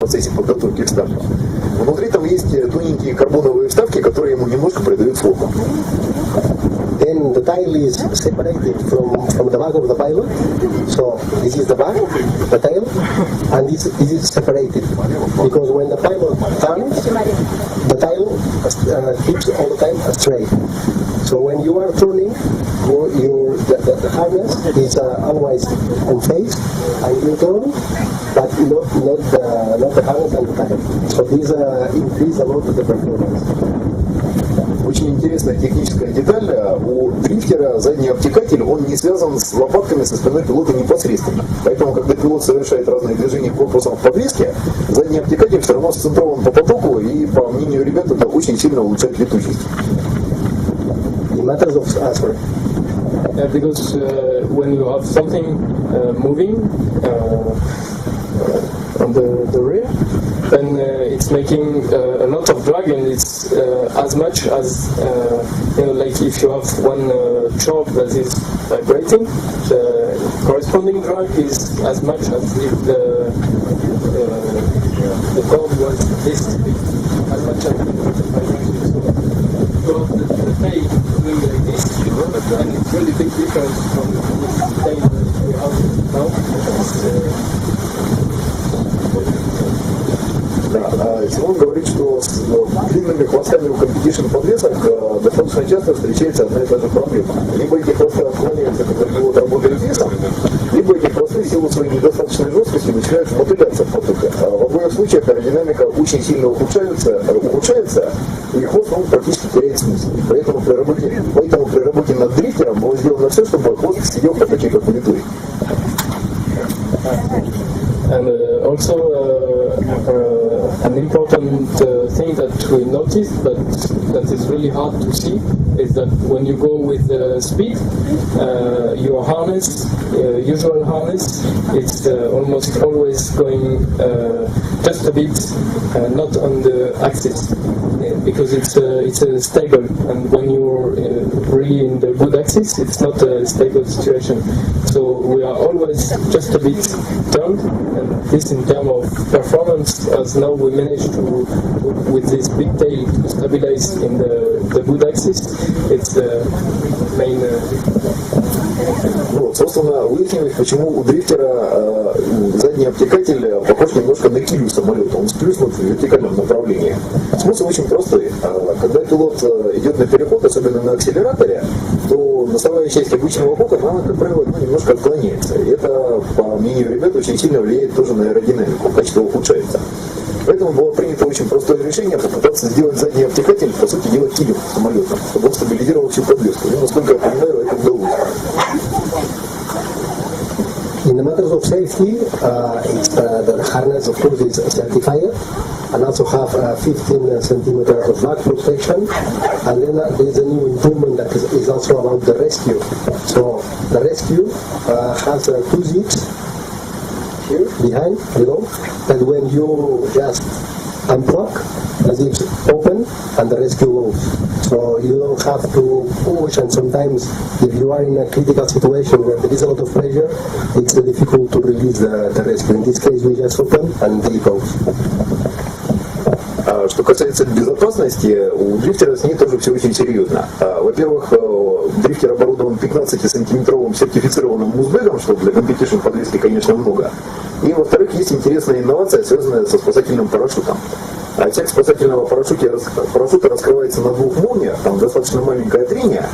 процессе подготовки к старту. Внутри там есть тоненькие карбоновые вставки, которые ему немножко придают форму. Then the tail is separated from the back of the pilot. So this is the back, the tail, and this is separated. Because when the pilot turns, the tail keeps all the time straight. So when you are turning, the harness is always on face, and you turn, but not the harness and the tail. So this increase a lot the performance. Очень интересная техническая деталь. У дрифтера задний обтекатель, он не связан с лопатками со спиной пилота непосредственно. Поэтому, когда пилот совершает разные движения корпусом в подвеске, задний обтекатель все равно сцентрован по потоку, и, по мнению ребят, это очень сильно улучшает летучесть. Because when you have something moving on the rear, then it's making a lot of drag, and it's as much as like if you have one choke that is vibrating, the corresponding drag is as much as if the cord was this big, as much as vibrating. So the tail doing like this, and it's really big difference from the tail that we have now. Симон говорит, что с длинными хвостами у компетишн подвесок достаточно часто встречается одна и та же проблема. Либо эти хвосты отклоняются, когда пилот работает весом, либо эти хвосты в силу своей недостаточной жесткости начинают мотыляться в потоке. В обоих случаях аэродинамика очень сильно ухудшается, и хвост практически теряет смысл. Поэтому при работе над дрифтером было сделано все, чтобы хвост сидел в потоке как влитой. And also an important thing that we noticed, but that is really hard to see, is that when you go with speed, your harness, usual harness, it's almost always going just a bit not on the axis, because it's stable, and when you're really in the good axis, it's not a stable situation. So we are always just a bit turned, and this in terms of performance, as now we managed to, with this big tail, to stabilize in the good axis. It's the main. Вот, собственно, выяснилось, почему у дрифтера задний обтекатель похож немножко на килю самолета. Он сплюснут в вертикальном направлении. Смысл очень простой. Когда пилот идет на переход, особенно на акселераторе, то носовая часть обычного бока, она, как правило, немножко отклоняется. И это, по мнению ребят, очень сильно влияет тоже на аэродинамику, качество ухудшается. Поэтому было принято очень простое решение попытаться сделать задний обтекатель, по сути дела, килем самолета, чтобы он стабилизировал всю подвеску. И, насколько я понимаю, это удалось. In the matters of safety, the harness of course is certified and also have 15 centimeters of back protection, and then there's a new improvement that is also about the rescue. So the rescue has two zips here behind, below, that when you just unplug, the zips open and the rescue goes. So you don't have to push, and sometimes if you are in a critical situation where there is a lot of pressure, it's difficult to release the rescue. In this case, we just open and it goes. Что касается безопасности, у дрифтера с ней тоже все очень серьезно. Во-первых, дрифтер оборудован 15-сантиметровым сертифицированным музбэгом, что для компетишн подвески, конечно, много. И, во-вторых, есть интересная инновация, связанная со спасательным парашютом. Отсек спасательного парашюта раскрывается на двух молниях, там достаточно маленькое трение,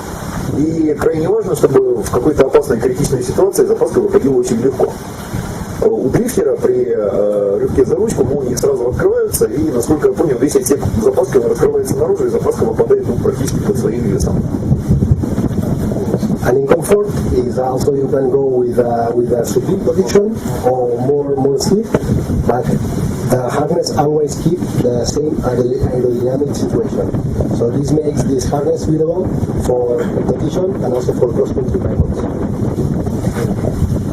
и крайне важно, чтобы в какой-то опасной критичной ситуации запаска выходила очень легко. У дрифтера при рывке за ручку молнии сразу открываются, и, насколько я понял, весь отсек запаски раскрывается наружу, и запаска выпадает практически под своим весом. And in comfort is also you can go with a sleeping position or more sleep, but the harness always keep the same aerodynamic situation. So this makes this harness suitable for competition and also for cross-country pilots.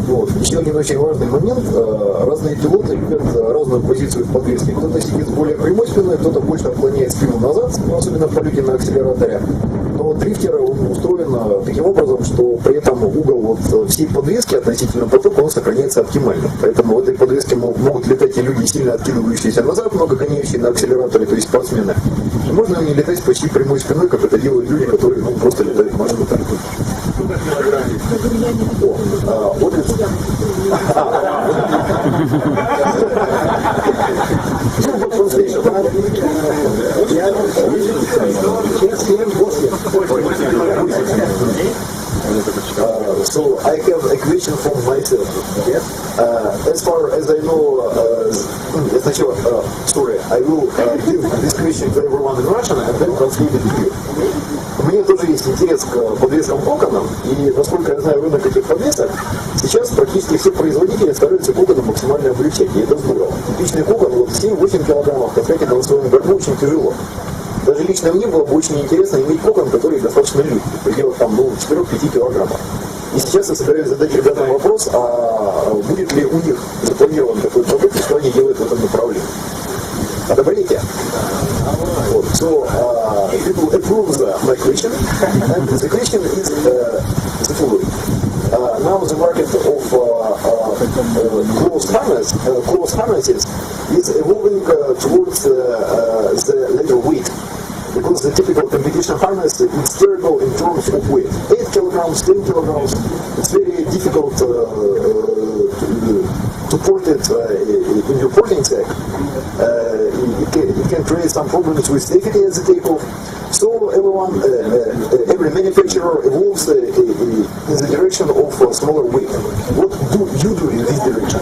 Вот. Еще один очень важный момент. Разные пилоты любят разную позицию в подвеске. Кто-то сидит с более прямой спиной, кто-то больше отклоняет спину назад, особенно в полете на акселераторе. Но дрифтер он устроен таким образом, что при этом угол вот всей подвески относительно потока он сохраняется оптимально. Поэтому в этой подвеске могут летать и люди, сильно откидывающиеся назад, много гоняющие на акселераторе, то есть спортсмены. И можно не летать почти прямой спиной, как это делают люди, которые просто летают маршрутом. Вот это. So I have a question from myself. As far as I know, sorry, I will give this question to everyone in Russian and then translate it to you. У меня тоже есть интерес к подвескам коконам, и насколько я знаю рынок этих подвесок, сейчас практически все производители стараются коконы максимально облегчать, и это здорово. Типичный кокон, вот 7-8 килограммов, таскать это на своем горбу очень тяжело. Даже лично мне было бы очень интересно иметь кокон, который достаточно легкий, в пределах 4-5 килограммов. И сейчас я собираюсь задать ребятам вопрос, а будет ли у них запланирован такой продукт, и что они делают в этом направлении. Одобрите? So, people approve my question, and the question is the following. Now the market of closed harnesses is evolving towards the letter weight. Because the typical competition harness is terrible in terms of weight. 8 kilograms, 10 kilograms, it's very difficult to port it in your porting sack. It can create some problems with safety at the takeoff. So every manufacturer evolves in the direction of smaller weight. What do you do in this direction?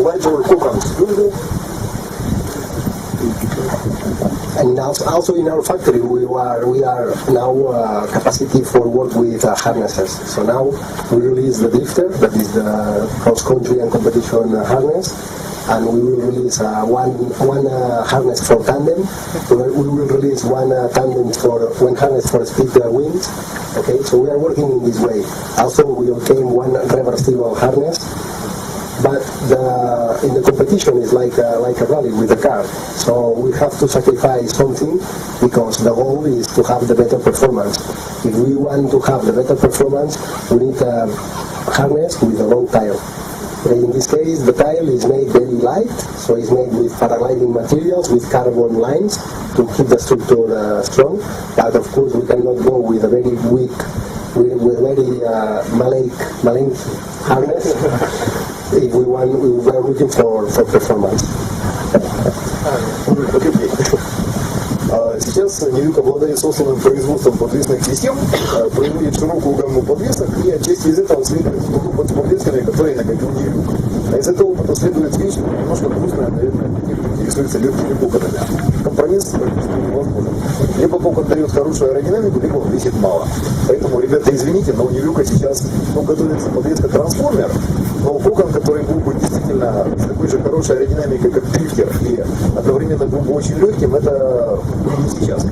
Lighter cocons, do you do? And also in our factory, we are now capacity for work with harnesses. So now we release the drifter, that is the cross-country and competition harness, and we will release one harness for tandem. We will release one harness for speed wings. Okay, so we are working in this way. Also, we obtain one reversible harness. But in the competition is like a rally with a car. So we have to sacrifice something because the goal is to have the better performance. If we want to have the better performance, we need a harness with a long tail. In this case, the tail is made very light, so it's made with paragliding materials, with carbon lines to keep the structure strong. But of course, we cannot go with a very weak, with very maleic harness. If we are looking for performance. Сейчас Нивюк обладает собственным производством подвесных систем, производит широкую гамму подвесок, и отчасти из этого следует под подвесками, которые накопил Нивюк. А из этого опыта следует вещь, немножко грустная, наверное, те, кто интересуется легкими коконами. Компромисс практически невозможен. Либо кокон дает хорошую аэродинамику, либо он весит мало. Поэтому, ребята, извините, но у Нивюка сейчас готовится подвеска трансформер, но кокон, который был бы действительно с такой же хорошей аэродинамикой, как дрифтер, и одновременно был бы очень легким, это не сейчас.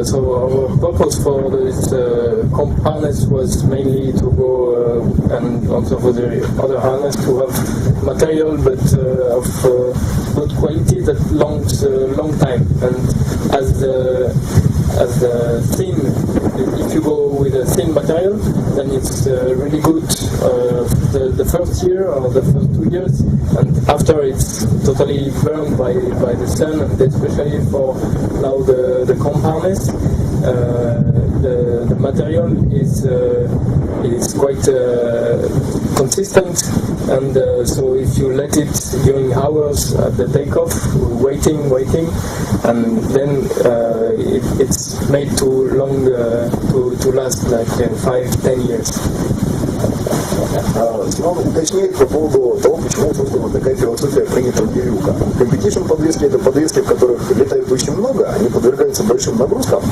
So our purpose for this harness was mainly to go and also for the other harness to have material but of good quality that lasts a long time. And as the thin, if you go with a thin material, then it's really good the first year or the first 2 years, and after it's totally burned by the sun, and especially for now the comp harness. The material is quite consistent, and so if you let it during hours at the takeoff, waiting, and then it's made too long to last like 5-10 years. Он уточняет по поводу того, почему, собственно, такая философия принята у Нивюка. Competition подвески — это подвески, в которых летают очень много, они подвергаются большим нагрузкам,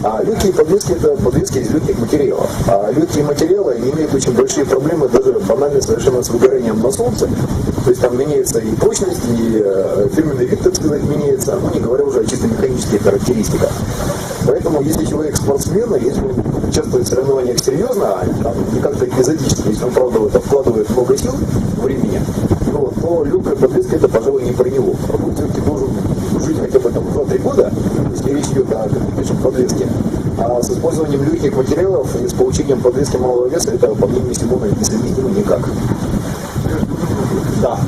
а легкие подвески — это подвески из легких материалов. А легкие материалы имеют очень большие проблемы даже банально совершенно с выгоранием на солнце. То есть там меняется и прочность, и фирменный вид, так сказать, меняется, ну не говоря уже о чисто механических характеристиках. Поэтому если человек спортсмен, если он участвует в соревнованиях серьезно, а там, не как-то эпизодически, если он правда в это вкладывает много сил, времени, ну, то легкая подвеска это, пожалуй, не про него. Он все-таки должен жить хотя бы там 2-3 года, если речь идет о подвеске. А с использованием легких материалов и с получением подвески малого веса это, по мнению Симона, несовместимо никак. Да.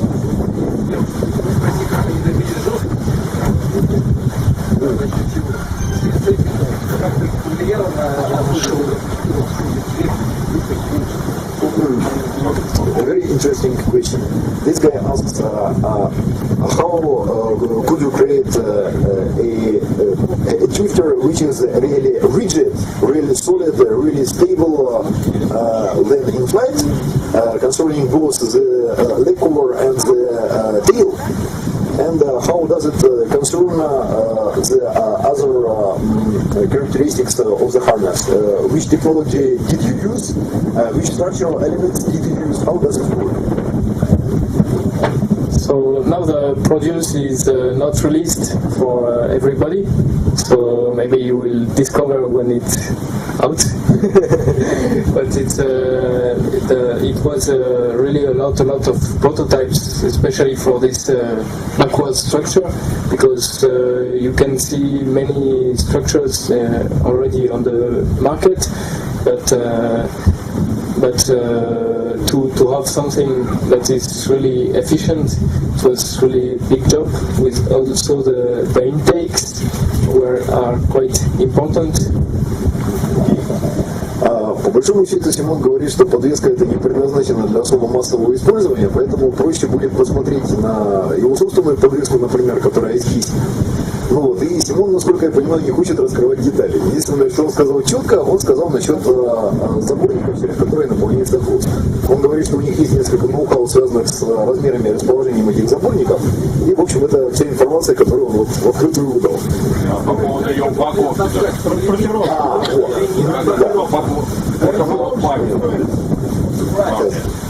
A very interesting question. This guy asks, how could you create a drifter which is really rigid, really solid, really stable then in flight, concerning both the leg cover and the tail? And how does it concern the other characteristics of the harness? Which technology did you use? Which structural elements did you use? How does it work? So now the produce is not released for everybody, so maybe you will discover when it's out. But it was really a lot of prototypes, especially for this backwards structure, because you can see many structures already on the market, but to have something that is really efficient, it was really a big job. With also the intakes are quite important. По большому счету Симон говорит, что подвеска это не предназначена для особо массового использования, поэтому проще будет посмотреть на его собственную подвеску, например, которая есть. Ну вот, и Симон, насколько я понимаю, не хочет раскрывать детали. Единственное, что он сказал четко, он сказал насчет заборников, через которые наполняется хвост. Он говорит, что у них есть несколько ноу-хау, связанных с размерами и расположением этих заборников, и, в общем, это вся информация, которую он вот в открытую выдал. По поводу ее упаковки.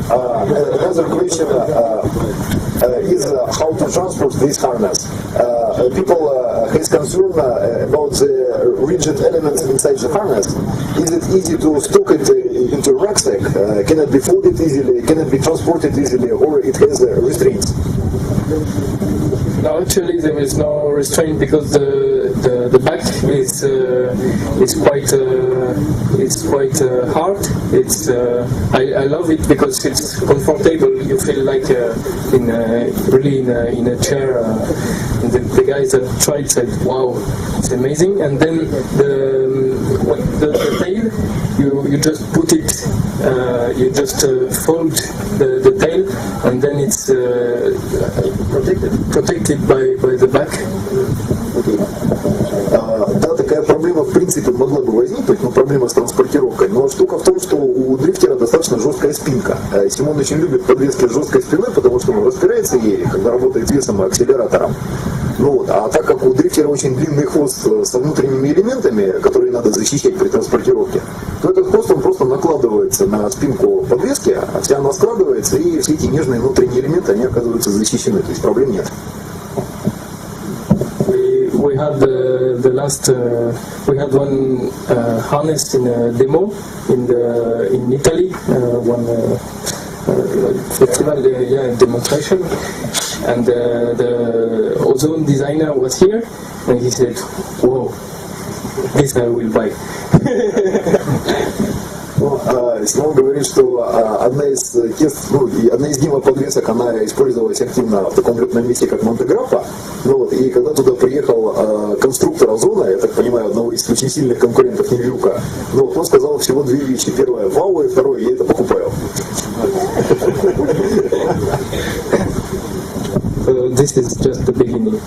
Another question is how to transport this harness. People has concern about the rigid elements inside the harness. Is it easy to stock it into a rucksack? Can it be folded easily? Can it be transported easily? Or it has restraints? No, actually there is no restraint because the back is quite hard. It's I love it because it's comfortable. You feel like really in a chair. And the guys that tried said, "Wow, it's amazing." And then the tail, you just put it, you just fold the tail, and then it's protected by the back. Да, такая проблема в принципе могла бы возникнуть, но проблема с транспортировкой. Но штука в том, что у дрифтера достаточно жесткая спинка. Симон очень любит подвески с жесткой спиной, потому что он распирается ей, когда работает весом и акселератором. Ну вот, а так как у дрифтера очень длинный хвост со внутренними элементами, которые надо защищать при транспортировке, то этот хвост он просто накладывается на спинку подвески, а вся она складывается, и все эти нежные внутренние элементы, они оказываются защищены, то есть проблем нет. We had we had one harness in a demo in Italy, one festival, demonstration, and the ozone designer was here, and he said, "Whoa, this I will buy." Симон говорит, что одна из гемоподвесок, она использовалась активно в таком летном месте, как Монте-Графа. Ну вот, и когда туда приехал конструктор Озона, я так понимаю, одного из очень сильных конкурентов Нью-Йорка, ну вот он сказал всего две вещи. Первое, вау, и второе, я это покупаю. So this is just the beginning.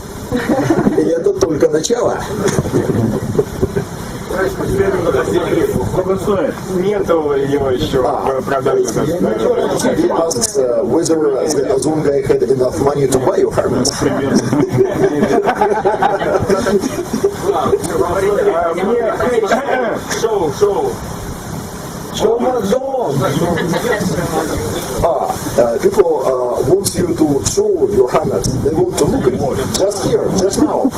И это только начало. Нету его еще продажи. He asks whether the Ozone guy had enough money to buy your harness. Шоу. People want you to show your harness. They want to look at it. Just here, just now.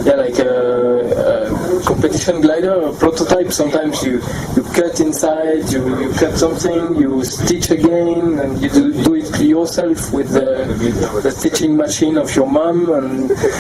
Yeah, like a competition glider, a prototype. Sometimes you cut inside, you cut something, you stitch again, and you do it yourself with the stitching machine of your mom. And